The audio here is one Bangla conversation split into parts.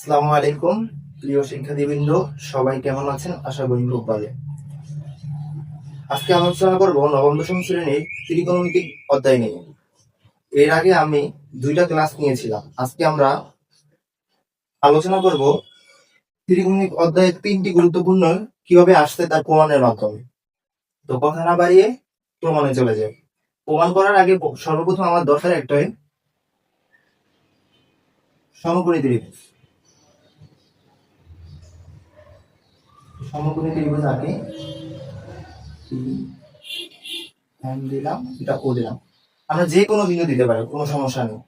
আসসালামু আলাইকুম প্রিয় শিক্ষার্থীবৃন্দ, সবাই কেমন আছেন? আশা করি খুব ভালো। আজকে আলোচনা করব নবম দশম শ্রেণীর ত্রিকোণমিতিক অধ্যায় নিয়ে। এর আগে আমি 2টা ক্লাস নিয়েছিলাম। আজকে আমরা আলোচনা করব ত্রিকোণমিতিক অধ্যায়ের 3টি গুরুত্বপূর্ণ কিভাবে আসছে তার প্রমাণের মাধ্যমে। তো কথা না বাড়িয়ে প্রমাণে চলে যাই। প্রমাণ করার আগে সর্বপ্রথম আমার দরকার একটাই সমকোণী ত্রিভুজ। সমকোণী ত্রিভুজ আগে দিলাম, এটা ও দিলাম। আমরা যে কোনো বিন্দু দিতে পারি, কোনো সমস্যা নেই।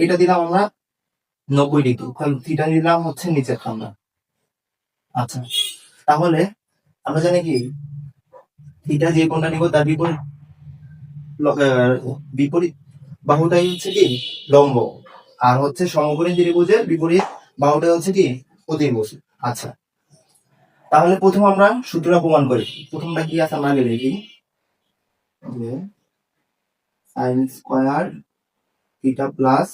এটা দিলাম আমরা 90 ডিগ্রি, তাহলে থিটা দিলাম হচ্ছে নিচের খাম্বা। আচ্ছা, তাহলে আমরা জানি কি থিটা যে কোণটা নিব তার বিপরীত বাহুটাই হচ্ছে কি লম্ব, আর হচ্ছে সমকোণী ত্রিভুজের বিপরীত বাহুটাই হচ্ছে কি অতিভুজ। আচ্ছা, তাহলে প্রথম আমরা সূত্রটা প্রমাণ করি। প্রথমটা কি আছে আমরা আগে দেখি, যে sine square theta plus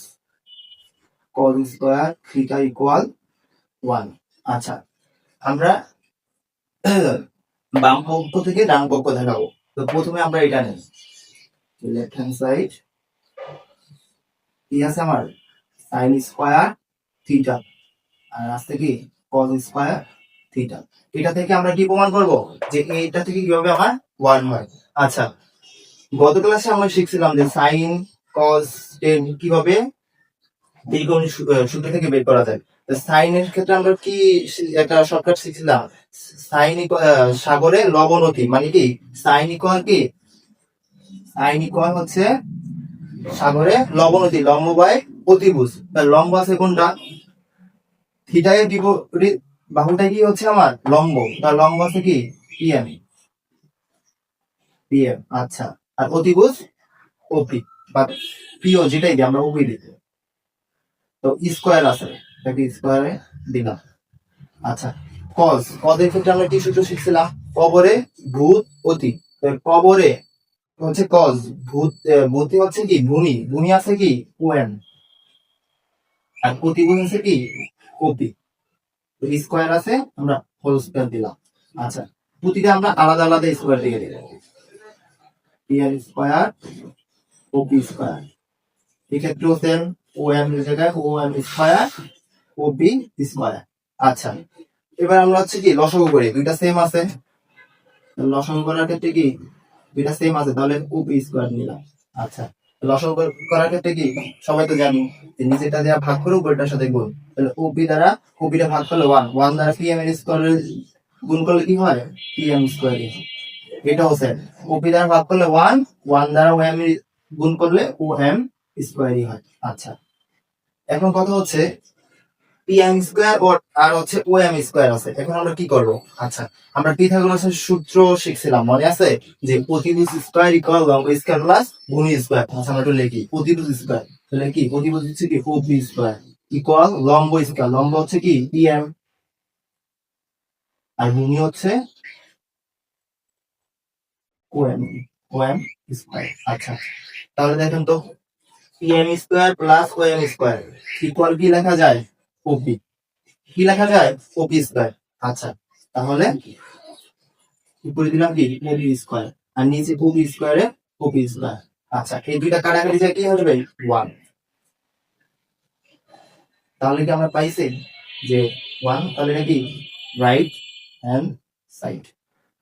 cos square theta equal 1। আচ্ছা, আমরা বাম পক্ষ থেকে ডান পক্ষ দেখাবো। তো প্রথমে আমরা এটা নেই, লেফট হ্যান্ড সাইড কি আছে আমার সাইন স্কয়ার থিটা, আর আসছে কি কস স্কয়ার থিটা। এটা থেকে আমরা কি প্রমাণ করব, যে এটা থেকে কিভাবে আমার 1 হয়। আচ্ছা, গত ক্লাসে আমরা শিখছিলাম যে সাইন কস টেন কিভাবে ত্রিকোণ সূত্র থেকে বের করা যায়। সাইনের ক্ষেত্রে আমরা কি একটা শর্টকাট শিখছিলাম, সাইন সাগরে লবণ অতি, মানে কি সাইন ইকুয়াল কি সাইন ইকুয়াল হচ্ছে সাগরে লবণ অতি, লম্ব বাই অতিভুজ। লম্ব আছে কোনটা, থিটা এর বিপরীত বাহুটা কি হচ্ছে আমার লম্ব, তার লম্ব আছে কি পিএম। পিএম আচ্ছা, আর অতিভুজ ওপি বা পিও, যেটাই দিই আমরা ওপি দিই। তো স্কয়ার আছে, এটাকে স্কয়ারে দিলাম। আচ্ছা, কজ কজের ক্ষেত্রে আমরা কি সূত্র শিখছিলাম, কবরে ভূত অতি। কবরে হচ্ছে কজ, ভূত ভূতি হচ্ছে কি ভূমি, ভূমি আছে কি ওএন, আর প্রতিগুণ আছে কি কপি। তো স্কয়ার আছে, আমরা হোল স্কয়ার দিলাম। আচ্ছা, প্রতিটা আমরা আলাদা আলাদা স্কয়ার দিয়ে দিলাম, পি আর স্কয়ার ওপি স্কয়ার। এক্ষেত্রেও সেম, ওএম এর জায়গায় ওএম স্কয়ার ওপি স্কয়ার। আচ্ছা, এবার আমরা হচ্ছে কি লসাগু করি, দুইটা সেম আছে। লসাগু করার ক্ষেত্রে কি দুইটা সেম আছে, তাহলে ওপি স্কয়ার নিলাম। আচ্ছা, লসাগু করার ক্ষেত্রে কি সবাই তো জানি যে নিচেটা দেওয়া ভাগ করে উপরেটার সাথে গুণ। তাহলে ওপি দ্বারা ওপিটা ভাগ করলে 1, 1 দ্বারা পিএম এর স্কয়ার গুণ করলে কি হয় পিএম স্কয়ার। এটা হচ্ছে ওপি দ্বারা ভাগ করলে 1, 1 দ্বারা ওএম এর গুণ করলে ওএম স্কয়ারই হয়। আচ্ছা, এখন কথা হচ্ছে পিএম স্কয়ার আর হচ্ছে ওএম স্কয়ার আছে, এখন আমরা কি করব। আচ্ছা, আমরা পিথাগোরাসের সূত্র শিখছিলাম, মনে আছে, যে প্রতিভুজ স্কয়ার ইকুয়াল লম্ব স্কয়ার প্লাস ভূমি স্কয়ার। আচ্ছা, আমরা একটু লিখি প্রতিভুজ স্কয়ার, তাহলে কি প্রতিভুজ হচ্ছে কি ওপি স্কয়ার ইকুয়াল লম্ব স্কয়ার, লম্ব হচ্ছে কি পিএম আর ভূমি হচ্ছে ওএম, ওএম স্কয়ার। আচ্ছা, তাহলে দেখেন তো PM square plus OM square equal কি লেখা যায় ওপি, কি লেখা যায় ওপি স্কয়ার। আচ্ছা, তাহলে উপরে দিলাম কি ওপি স্কয়ার, আর নিচে ওপি স্কয়ারে ওপি স্কয়ার। আচ্ছা, এই দুইটা কাটাকাটি যায় কি হবে 1। তাহলে কি আমরা পাইছি যে 1, তাহলে এটা কি রাইট হ্যান্ড সাইড।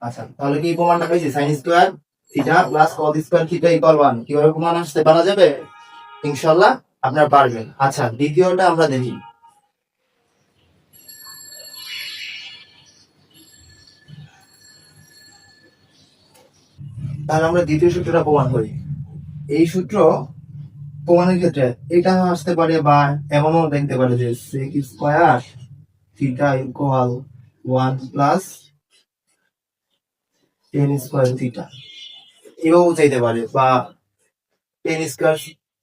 আচ্ছা, তাহলে কি প্রমাণটা পাইছি sine square theta plus cos square theta equal 1। কিভাবে প্রমাণ আসতে পারা যাবে, ইনশাআল্লাহ আপনারা পারবেন। আচ্ছা, দ্বিতীয়টা আমরা দেখি। তাহলে আমরা দ্বিতীয় সূত্রটা প্রমাণ করি। এই সূত্র প্রমাণের ক্ষেত্রে এটা আসতে পারে, বা এমনও দেখতে পারে যে sec square theta equal 1 plus tan square theta, এভাবেও চাইতে পারে, বা tan স্কয়ার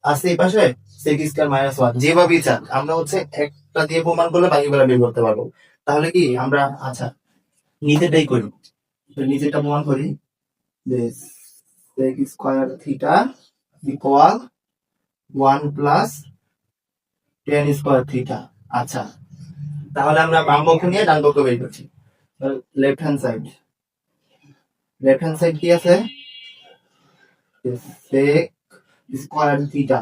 আছে এই পাশে sec স্কয়ার মাইনাস 1, যেভাবেই চান আমরা হচ্ছে একটা দিয়ে প্রমাণ করলে বাকিগুলো বের করতে পারবো। তাহলে কি আমরা আচ্ছা নিচেটাই করি, নিচেটা প্রমাণ করি যে sec square theta equal 1 plus tan square theta. আচ্ছা, তাহলে আমরা বাম পক্ষ নিয়ে ডান পক্ষ বের করছি। Left hand side, left hand side কি আছে? Sec square theta.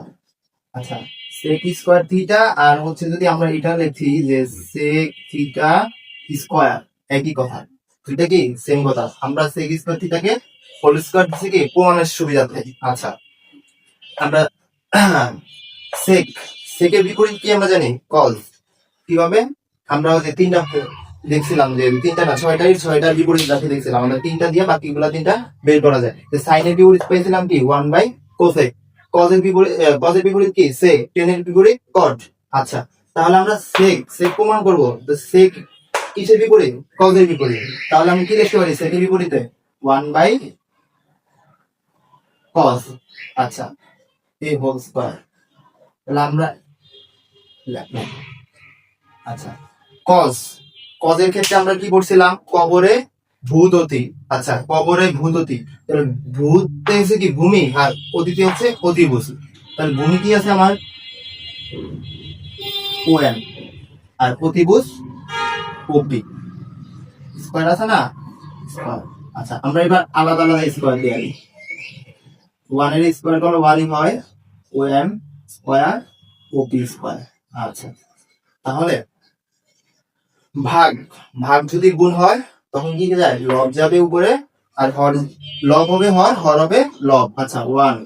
আচ্ছা, সেক স্কোয়ার থিটা আর হচ্ছে যদি আমরা এটা লিখি যে সেক থিটা স্কোয়ার, একই কথা, এটা কি সেম কথা। আমরা সেক স্কোয়ার থিটাকে হোল স্কোয়ার দিচ্ছি কি প্রমাণের সুবিধার্থে। আচ্ছা, আমরা সেক, সেকের বিপরীত কি আমরা জানি? কজ। কিভাবে? আমরা যে তিনটা দেখছিলাম যে তিনটা না ছয়টার বিপরীত রাশি দেখছিলাম, আমরা তিনটা দিয়ে বাকিগুলা তিনটা বের করা যায়। সাইনের বিপরীত পেয়েছিলাম কি 1/কোসেক। কজের বিপরীত, কজের বিপরীত কি সেক, টেনের বিপরীত কট। আচ্ছা, তাহলে আমরা সেক সেক প্রমাণ করবো। তো সেক কিসের বিপরীত? কজের বিপরীত। তাহলে আমি কি লিখতে পারি সেকের বিপরীতে? 1/কজ। আচ্ছা, এ হোল স্কয়ার। তাহলে আমরা লিখলাম। আচ্ছা, কজ, কজের ক্ষেত্রে আমরা কি পড়ছিলাম? কবরে ভূদতি। আচ্ছা, কবরে ভূদতি, তাহলে ভূতে হচ্ছে কি ভূমি, আর অতিথি হচ্ছে অতিভূষ। তাহলে ভূমি কি আছে আমার? ওএম, আর অতিভূষ ওপি। স্কয়ার আছে না? স্কয়ার। আচ্ছা, আমরা এবার আলাদা আলাদা স্কয়ার দিয়ে আনি। ওয়ান এর স্কয়ার করলে ওয়ানই হয়, ওএম স্কয়ার ওপি স্কয়ার। আচ্ছা, তাহলে ভাগ, ভাগ যদি গুণ হয় তখন কি যায়? লব যাবে উপরে, আর হর, লব হবে হর, হর হবে লব। আচ্ছা, ওয়ান,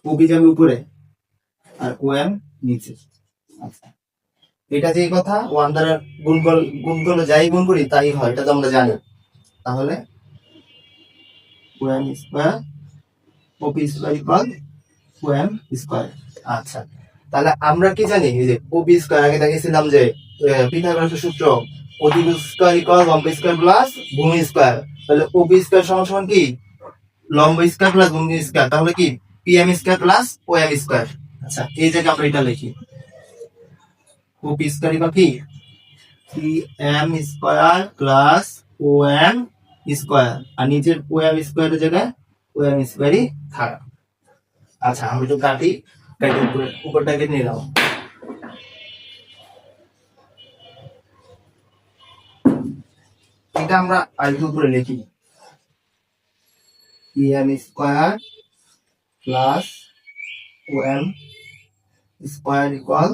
ওবি যাবে উপরে আর ওএম নিচে। আচ্ছা, এটা যে কথা, ওয়ান দ্বারা গুণ করলে যাই গুণ করি তাই হয়, এটা তো আমরা জানি। তাহলে ওএম স্কয়ার ওপি স্কয়ার ইকুয়াল ওএম স্কয়ার। আচ্ছা, তাহলে আমরা কি জানি? এই যে ওবি স্কয়ার আগে দেখেছিলাম যে পিথাগোরাসের সূত্র, অতিভুজ স্কয়ার ইকুয়াল লম্ব স্কয়ার প্লাস ভূমি স্কয়ার। তাহলে ওবি স্কয়ার সমান সমান কি? লম্ব স্কয়ার প্লাস ভূমি স্কয়ার। তাহলে কি PM square plus OM square. আচ্ছা, এই জায়গায় আমরা এটা লিখি, ওবি স্কয়ার ইকুয়াল কি PM square plus OM square, আর নিচের ওএম স্কয়ারের জায়গায় ওএম স্কয়ারই থাকা। আচ্ছা, আমি একটু কাটি, কাটি উপরটাকে নিলাম। এটা আমরা আরেকটু উপরে লিখি, PM square plus OM square equal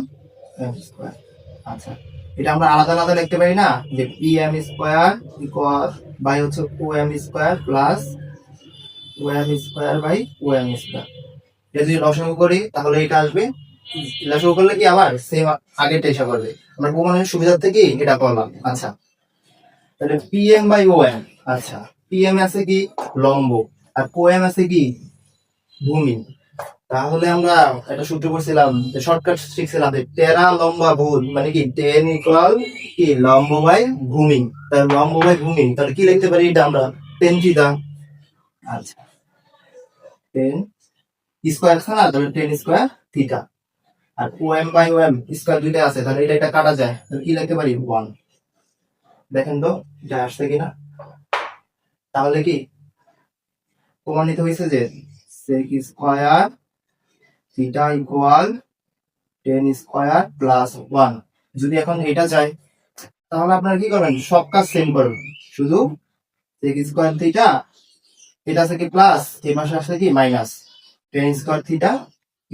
M square. আচ্ছা, এটা আমরা আলাদা আলাদা লিখতে পারি না, যে পিএম স্কয়ার ইকুয়াল বাই হচ্ছে OM square plus OM square by OM square. এটা যদি লসাগু করি তাহলে এটা আসবে, লসাগু করলে কি আবার সেম আগেরটা এসে করবে। আমরা প্রমাণের সুবিধা থেকে এটা করলাম। আচ্ছা, তাহলে পিএম বাই ওএম। আচ্ছা, পিএম আছে কি লম্ব, আর ওএম আছে কি ভূমি। তাহলে আমরা একটা সূত্র পড়ছিলাম, শর্টকাট শিখছিলাম যে টেরা লম্বা ভূল, মানে কি টেন ইকুয়াল কি লম্ব বাই ভূমি। তাহলে লম্ব বাই ভূমি, তাহলে কি লিখতে পারি? এটা আমরা টেন থিটা। আচ্ছা, টেন স্কয়ার আছে না, তাহলে টেন স্কয়ার থিটা। আর ওএম বাই ওএম স্কয়ার দুইটা আছে, তাহলে এটা কাটা যায়, তাহলে কি লিখতে পারি? ওয়ান। দেখেন তো এটা আসছে কিনা। তাহলে কি প্রমাণিত হয়েছে যে sec square theta equal tan square plus one. যদি এখন এটা যায় তাহলে আপনারা কি করবেন? সব কাজ সেম করবেন, শুধু সেক স্কয়ার থিটা, এটা আছে কি প্লাস, এই পাশে আসছে কি minus, ten square theta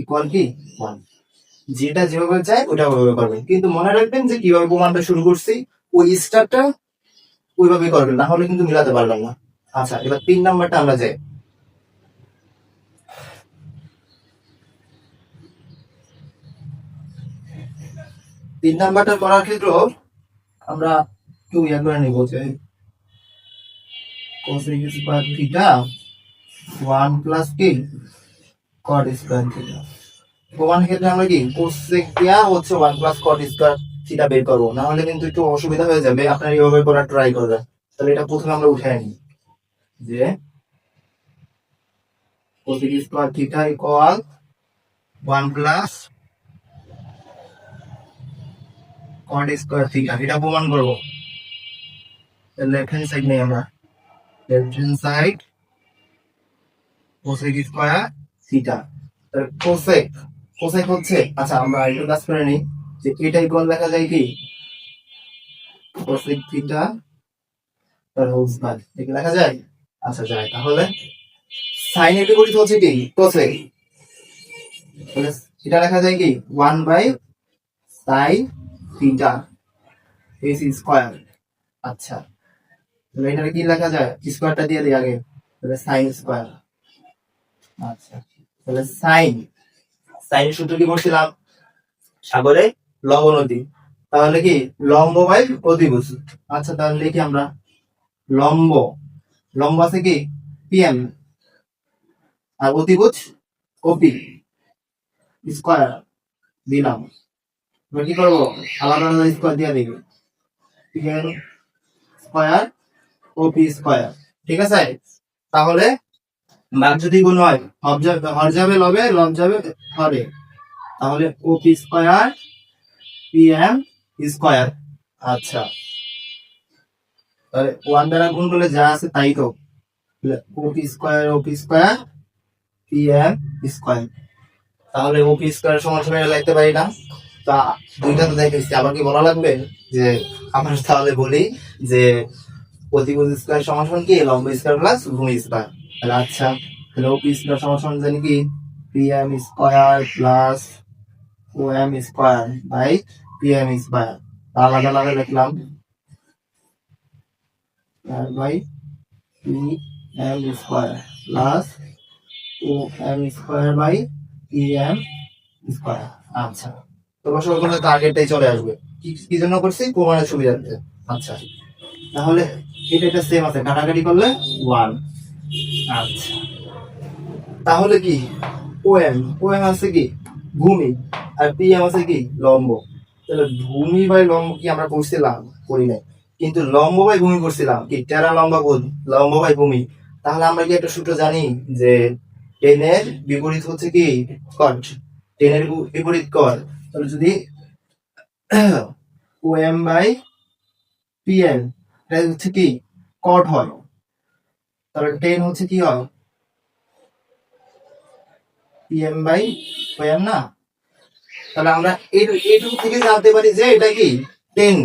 equal কি ওয়ান। যেটা যেভাবে চাই ওটা ওইভাবে করবেন, কিন্তু মনে রাখবেন যে কিভাবে প্রমাণটা শুরু করছি ওই স্টারটা ওইভাবে করবেন, না হলে কিন্তু মিলাতে পারবেন না। আচ্ছা, এবার 3 নাম্বারটা আমরা যাই। 3 নাম্বারটা করার ক্ষেত্রে আমরা একটু ইয়া করে নিব যে cosec স্কয়ার থিটা 1 প্লাস কি cot স্কয়ার থিটা। প্রমাণের ক্ষেত্রে আমরা কি cosec দিয়া হচ্ছে 1 প্লাস cot স্কয়ার থিটা বের করবো, না হলে কিন্তু একটু অসুবিধা হয়ে যাবে। আপনারা এইভাবে করার ট্রাই করবেন। তাহলে এটা প্রথমে আমরা উঠে আনি যে cosec square theta equal 1 plus cot square theta, এটা প্রমাণ করবো। লেফট হ্যান্ড সাইড নেই আমরা, left hand side cosec square theta. তাহলে cosec, cosec হচ্ছে, আচ্ছা আমরা একটু কাজ করে নিই, যে এটা ইকুয়াল লেখা যায় কি cosec থিটা তার হোল স্কয়ার, এটা লেখা যায়। আচ্ছা যায়, তাহলে sin এর বিপরীত হচ্ছে কি cosec, তাহলে এটা লেখা যায় কি 1 by sin theta S square. আচ্ছা, তাহলে এটা কি লেখা যায়, স্কয়ারটা দিয়ে দিই আগে, তাহলে sin স্কয়ার। আচ্ছা, তাহলে সাইন সাইনের সূত্র কি করছিলাম, সাগরে লবণ নদী, তাহলে কি লম্ব বাই অতিভুজ। আচ্ছা, তাহলে লিখি আমরা লম্ব, লম্ব আছে কি পিএম, আর অতিভুজ ওপি স্কয়ার দিলাম। এবার কি করবো, আলাদা আলাদা স্কয়ার দিয়ে দিবি, পিএম স্কয়ার ওপি স্কয়ার। ঠিক আছে, তাহলে ভাগ যদি গুণ হয় হর যাবে লবে, লব যাবে হরে, তাহলে ওপি স্কয়ার পিএম স্কয়ার। আচ্ছা, তাহলে ওয়ান দ্বারা গুণ করলে যা আছে তাই তো, ওপি স্কয়ার পিএম স্কয়ার। তাহলে ওপি স্কয়ার সমান সমান এটা লিখতে পারি না, তা দুইটা তো দেখেছি, আবার কি বলা লাগবে যে আমরা তাহলে বলি যে অতিভুজ স্কয়ার সমান সমান কি লম্ব স্কয়ার প্লাস ভূমি স্কয়ার। তাহলে আচ্ছা, তাহলে ওপি স্কয়ার সমান সমান জানি কি PM square plus OM square by PM square, আলাদা আলাদা লিখলাম by PM square plus OM square by PM square. আচ্ছা, তোমার সব কোনো টার্গেটটাই চলে আসবে, কি জন্য করছি প্রমাণের সুবিধার্থে। আচ্ছা, তাহলে এটা একটা সেম আছে, কাটাকাটি করলে 1। আচ্ছা, তাহলে কি ওএম ওএম আছে কি ভূমি, আর পিএম আছে কি লম্ব। তাহলে ভূমি বাই লম্ব কি আমরা করছিলাম, করি নাই, কিন্তু লম্ব বাই ভূমি করছিলাম কি টেরা লম্বা গুণ লম্ব বাই ভূমি। তাহলে আমরা কি একটা সূত্র জানি যে টেনের বিপরীত হচ্ছে কি কট, টেনের বিপরীত কট। তাহলে যদি ওএম বাই পিএম এটা হচ্ছে কি কট হয়, তাহলে টেন হচ্ছে কি হয় পিএম বাই ওএম না। তাহলে আমরা এইটুকু থেকে জানতে পারি যে এটা কি টেন,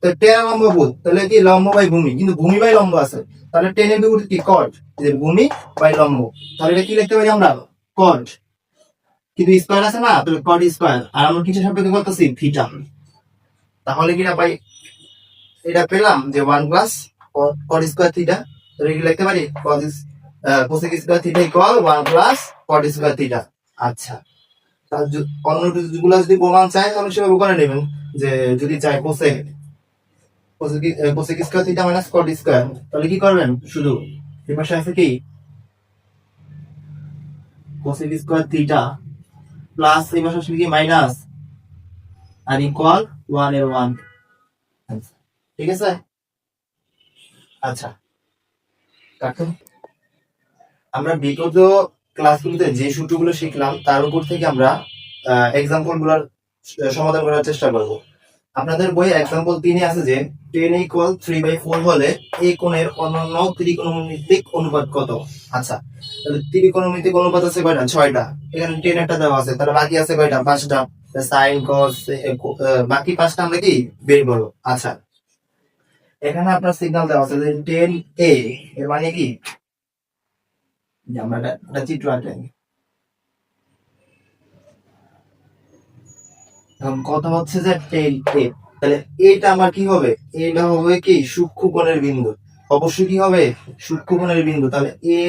তো টেন লম্ব বোধ, তাহলে কি লম্ব বাই ভূমি, কিন্তু ভূমি বাই লম্ব আছে, তাহলে টেনের বিপরীত কি কট, যে ভূমি বাই লম্ব। তাহলে এটা কি লিখতে পারি আমরা কট, কিন্তু স্কয়ার আছে না, তাহলে কট স্কয়ার, আর আমরা কিছু সাপেক্ষে করতেছি থিটা। তাহলে কি না ভাই এটা পেলাম যে 1 প্লাস কট স্কয়ার থিটা, তাহলে কি লিখতে পারি cosec square theta equal 1 plus cot square theta. আচ্ছা, অন্য গুলো যদি প্রমাণ চাই তাহলে সেভাবে করে নেবেন, যে যদি চাই কোসেক স্কয়ার থিটা মাইনাস কট স্কয়ার, তাহলে কি করবেন শুধু এই পাশে আছে কি কোসেক স্কয়ার থিটা প্লাস এই পাশে আসলে কি মাইনাস আর ইকুয়াল 1 এর 1। ঠিক আছে, আচ্ছা এখন আমরা বিগত ক্লাসগুলোতে যে সূত্রগুলো শিখলাম তার উপর থেকে আমরা এক্সাম্পল গুলোর সমাধান করার চেষ্টা করব। আপনাদের বই এক্সাম্পল 3 আছে যে 10 ইকুয়াল 3/4 হলে এই কোণের অনন্য ত্রিকোণমিতিক অনুপাত কত। আচ্ছা, তাহলে ত্রিকোণমিতিক অনুপাত আছে কয়টা, 6টা, এখানে 10 একটা দেওয়া আছে, তাহলে বাকি আছে কয়টা, 5টা, সাইন কস বাকি 5টা আমরা কি বের করব। আচ্ছা, এখানে আপনার সিগন্যাল দেওয়া আছে যে 10a, এর মানে কি যে আমরা একটা চিত্র আঁকলাম, এখন কথা হচ্ছে যে 10a, তাহলে এটা আমার কি হবে, এটা হবে কি সূক্ষ্মকোণের বিন্দু, অবশ্যই কি হবে সূক্ষ্মকোণের বিন্দু, তাহলে এ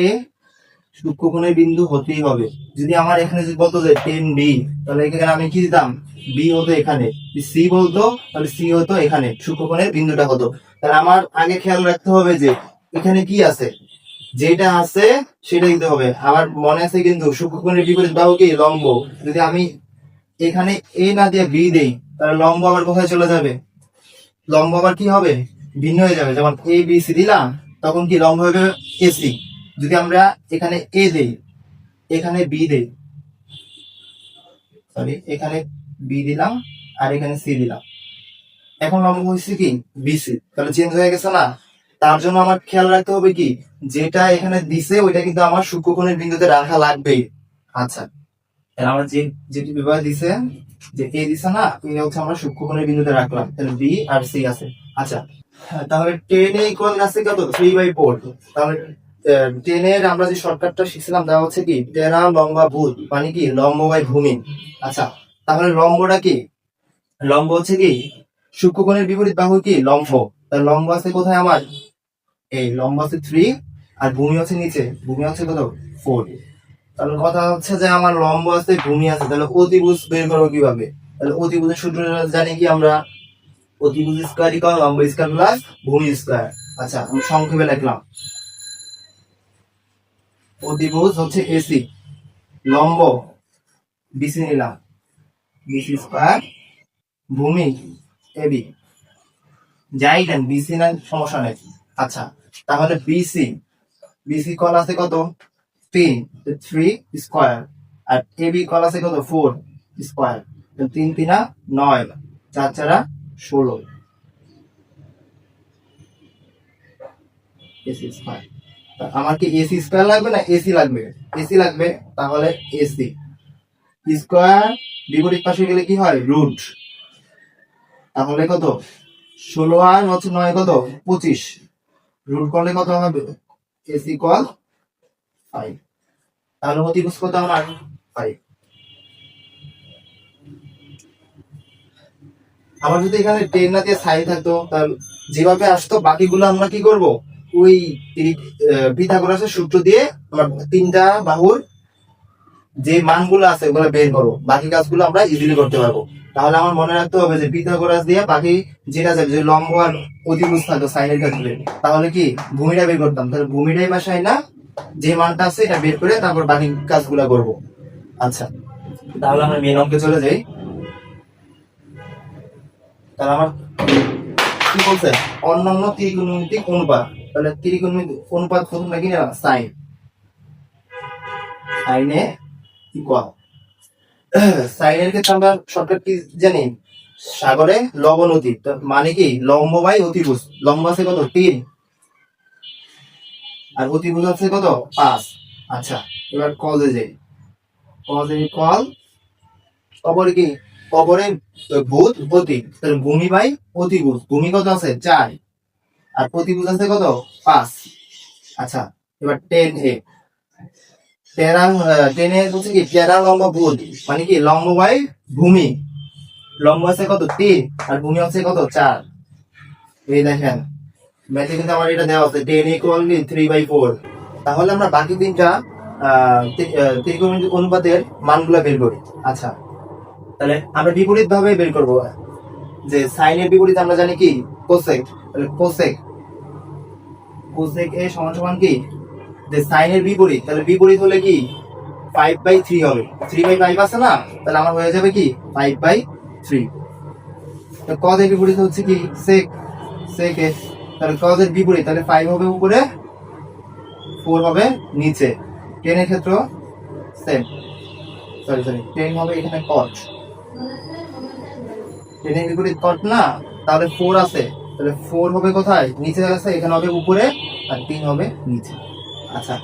সূক্ষ্মকোণের বিন্দু হতেই হবে। যদি আমার এখানে যদি বলতো যে 10b, তাহলে এখানে আমি কি দিতাম, বি হতো এখানে, সি বলতো তাহলে সি হতো এখানে, সূক্ষ্মকোণের বিন্দুটা হতো। তাহলে আমার আগে খেয়াল রাখতে হবে যে এখানে কি আছে, যেটা আছে সেটা দিতে হবে। আমার মনে আছে কিন্তু সূক্ষ্মকোণের বিপরীত বাহু কি লম্ব, যদি আমি এখানে এ না দিয়ে বি দেই তাহলে লম্ব আবার কোথায় চলে যাবে, লম্ব আবার কি হবে ভিন্ন হয়ে যাবে। যেমন এ বি সি দিলাম তখন কি লম্ব হবে এসি, যদি আমরা এখানে এ দেই এখানে বি দেই, সরি এখানে বি দিলাম আর এখানে সি দিলাম, এখন লম্ব হয়েছে কি বিসি, তাহলে চেঞ্জ হয়ে গেছে না। তার জন্য আমার খেয়াল রাখতে হবে কি যেটা এখানে দিছে ওইটা কিন্তু আমার সূক্ষ্মকোণের বিন্দুতে রাখা লাগবেই। আচ্ছা, আমার যেটি বিভাগ দিছে যে এ দিছে না, এ হচ্ছে আমরা সূক্ষ্মকোণের বিন্দুতে রাখলাম, তাহলে বি আর সি আছে। আচ্ছা, তাহলে 10 এ ইকুয়াল আছে কত 3/4। তাহলে 10 এর আমরা যে শর্টকাটটা শিখছিলাম তা হচ্ছে কি টেরা লম্বা ভূত, মানে কি লম্ব বাই ভূমি। আচ্ছা, তাহলে লম্বটা কি, লম্ব হচ্ছে কি সূক্ষ্মকোণের বিপরীত বাহু কি লম্ব। তাহলে লম্ব আছে কোথায় আমার, এই লম্ব আছে 3 আর ভূমি হচ্ছে নিচে, ভূমি হচ্ছে কত 4। তাহলে কথা হচ্ছে যে আমার লম্ব আছে ভূমি আছে, তাহলে অতিভুজ বের করবো কিভাবে। তাহলে অতিভুজের সূত্র জানি কি আমরা, অতিভুজ স্কয়ার ইকুয়াল লম্ব স্কয়ার প্লাস ভূমি স্কয়ার। আচ্ছা, আমি সংক্ষেপে লিখলাম, অতিভুজ হচ্ছে এসি, লম্ব বিসি নিলাম, বিসি স্কয়ার, ভূমি এবি, যাই দেন বিসি না সমস্যা নেই। আচ্ছা, তাহলে বিসি, বিসি কল আছে কত 3, 3 স্কয়ার, আর এবি কল আছে কত 4 স্কয়ার। 3 3 9, 4 4 16 AC square. আমার কি এসি স্কয়ার লাগবে না এসি লাগবে, এসি লাগবে, তাহলে এসি স্কয়ার বিপরীত পাশে গেলে কি হয় রুট, তাহলে কত 16 আর হচ্ছে 9 কত 25, রুট করলে কত হবে এসি কল 5। তাহলে অতিভুজ কত আমার 5। আমার যদি এখানে 10 না দিয়ে সাইন থাকতো, তাহলে যেভাবে আসতো বাকিগুলো আমরা কি করব, ওই পিথাগোরাসের সূত্র দিয়ে আমরা তিনটা বাহুর যে মানগুলো আছে ওগুলো বের করবো, বাকি কাজগুলো আমরা ইজিলি করতে পারবো। তাহলে আমার মনে রাখতে হবে যে পিথাগোরাস দিয়ে বাকি যেটা যাবে, যে লম্ব আর অতিভুজ থাকতো সাইনের ক্ষেত্রে, তাহলে কি ভূমিটা বের করতাম, তাহলে ভূমিটাই বা সাইনা যে মানটা আছে এটা বের করে তারপর বাকি কাজগুলো করব। আচ্ছা, তাহলে আমরা মেন অঙ্কে চলে যাই। তাহলে আমার কি বলছে, অন্যান্য ত্রিকোণমিতিক অনুপাত, তাহলে ত্রিকোণমিতিক অনুপাত প্রথম নাকি না সাইন, সাইনে ইকুয়াল, সাইনের ক্ষেত্রে আমরা শর্টকাট কি জানি, সাগরে লবণ অতি, মানে কি লম্ব বাই অতিভুজ, লম্ব আছে কত 3 আর অতিভুজ আছে কত 5। আচ্ছা, এবার কজে যাই, কজে ইকুয়াল অপরে কি, অপরে ভূত অতি, তাহলে ভূমি বাই অতিভুজ, ভূমি কত আছে 4 আর প্রতিভুজ আছে কত 5। আচ্ছা, এবার 10 এ টেরা, 10 এ হচ্ছে কি টেরা লম্ব ভূত, মানে কি লম্ব বাই ভূমি, লম্ব আছে কত 3 আর ভূমি আছে কত 4। এই দেখেন ম্যাথে কিন্তু আমার এটা দেওয়া আছে 10 ইকুয়াল 3/4। তাহলে আমরা বাকি তিনটা ত্রিকোণমিতিক অনুপাতের মানগুলো বের করি। আচ্ছা, তাহলে আমরা বিপরীত ভাবে বের করব, যে সাইনের বিপরীত আমরা জানি কি কোসেক, তাহলে কোসেক, কোসেক এ সমান সমান কি, যে সাইনের বিপরীত, তাহলে বিপরীত হলে কি 5/3 হবে, 3/5 আছে না, তাহলে আমার হয়ে যাবে কি 5/3। তো কজ এর বিপরীত হচ্ছে কি সেক, সেক এ, তাহলে কজ এর বিপরীত, তাহলে 5 হবে উপরে 4 হবে নিচে। 10 এর ক্ষেত্রে সেম, সরি 10 হবে এখানে কট, 10 এর বিপরীত কট না, তাহলে 4 আছে, তাহলে 4 হবে কোথায় নিচে আছে, এখানে হবে উপরে আর 3 হবে নিচে। আচ্ছা,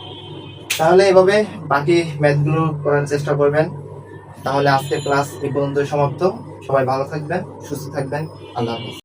তাহলে এভাবে বাকি ম্যাথগুলো করার চেষ্টা করবেন। তাহলে আজকের ক্লাস এই পর্যন্ত সমাপ্ত। সবাই ভালো থাকবেন, সুস্থ থাকবেন, আল্লাহ হাফেজ।